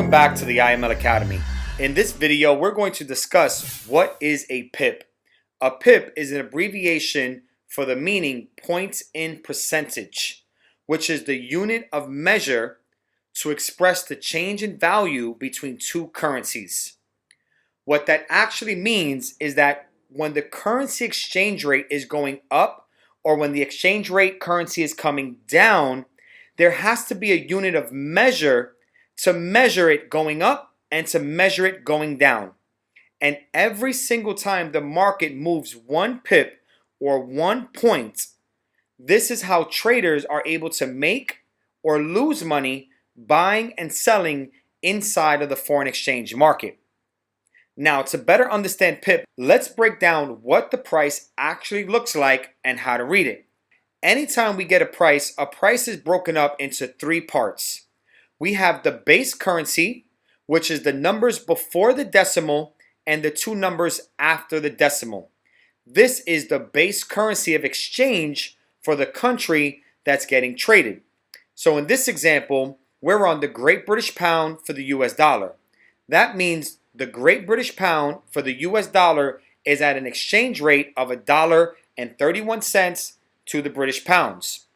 Welcome back to the IML Academy. In this video, we're going to discuss what is a pip. A pip is an abbreviation for the meaning points in percentage, which is the unit of measure to express the change in value between two currencies. What that actually means is that when the currency exchange rate is going up or when the exchange rate currency is coming down, there has to be a unit of measure to measure it going up and to measure it going down. And every single time the market moves 1 pip or 1 point, this is how traders are able to make or lose money buying and selling inside of the foreign exchange market. Now, to better understand pip, let's break down what the price actually looks like and how to read it. Anytime we get a price is broken up into 3 parts. We have the base currency, which is the numbers before the decimal and the 2 numbers after the decimal. This is the base currency of exchange for the country that's getting traded. So in this example, we're on the Great British Pound for the US dollar. That means the Great British Pound for the US dollar is at an exchange rate of $1.31 to the British pounds.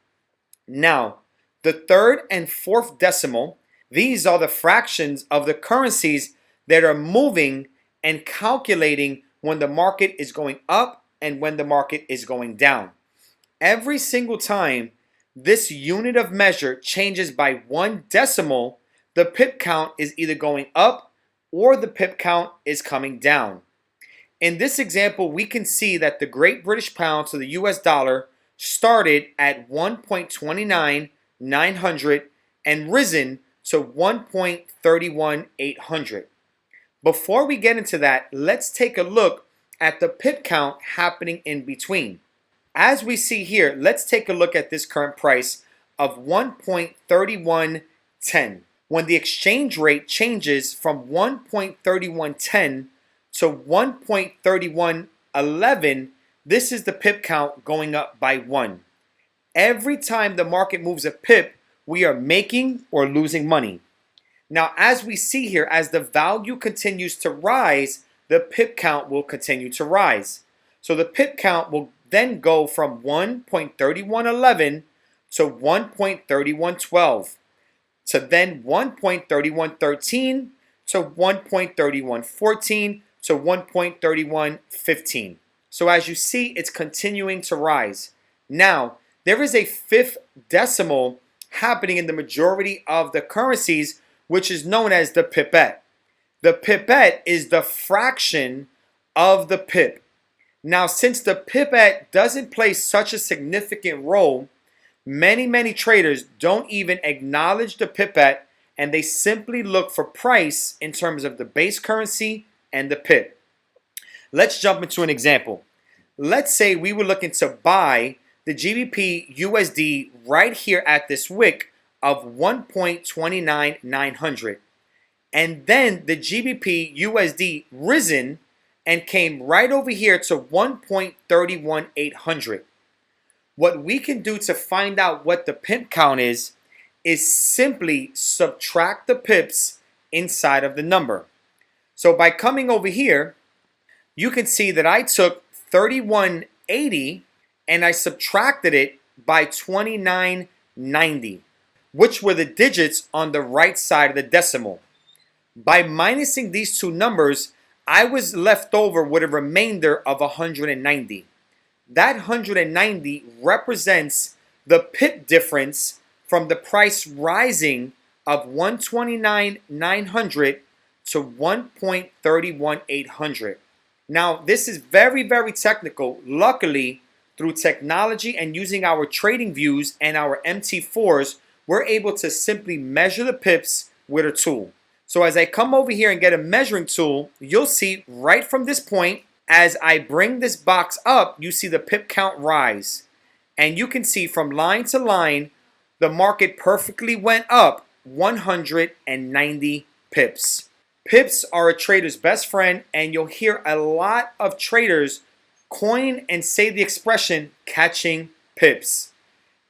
Now, the 3rd and 4th decimal, these are the fractions of the currencies that are moving and calculating when the market is going up and when the market is going down. Every single time this unit of measure changes by 1 decimal, the pip count is either going up or the pip count is coming down. In this example, we can see that the Great British Pound to the US dollar started at 1.29900 and risen to 1.31800. Before we get into that, let's take a look at the pip count happening in between. As we see here, let's take a look at this current price of 1.3110. When the exchange rate changes from 1.3110 to 1.3111, this is the pip count going up by 1. Every time the market moves a pip, we are making or losing money. Now, as we see here, as the value continues to rise, the pip count will continue to rise. So the pip count will then go from 1.3111 to 1.3112 to then 1.3113 to 1.3114 to 1.3115. So as you see, it's continuing to rise. Now, there is a 5th decimal happening in the majority of the currencies, which is known as the pipette. The pipette is the fraction of the pip. Now, since the pipette doesn't play such a significant role, many traders don't even acknowledge the pipette and they simply look for price in terms of the base currency and the pip. Let's jump into an example. Let's say we were looking to buy the GBP USD right here at this wick of 1.29900. And then the GBP USD risen and came right over here to 1.31800. What we can do to find out what the pip count is simply subtract the pips inside of the number. So by coming over here, you can see that I took 3180 and I subtracted it by 2990, which were the digits on the right side of the decimal. By minusing these 2 numbers, I was left over with a remainder of 190. That 190 represents the pip difference from the price rising of 129,900 to 1.31800. Now, this is very technical. Luckily, through technology and using our trading views and our MT4s, we're able to simply measure the pips with a tool. So as I come over here and get a measuring tool, you'll see right from this point, as I bring this box up, you see the pip count rise. And you can see from line to line, the market perfectly went up 190 pips. Pips are a trader's best friend, and you'll hear a lot of traders coin and say the expression catching pips.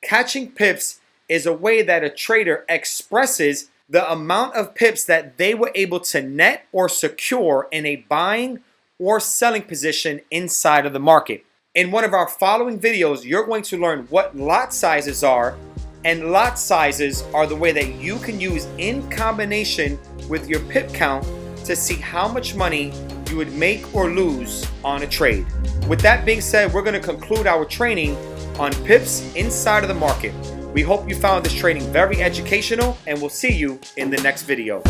Catching pips is a way that a trader expresses the amount of pips that they were able to net or secure in a buying or selling position inside of the market. In one of our following videos, you're going to learn what lot sizes are, and lot sizes are the way that you can use in combination with your pip count to see how much money you would make or lose on a trade. With that being said, we're going to conclude our training on pips inside of the market. We hope you found this training very educational, and we'll see you in the next video.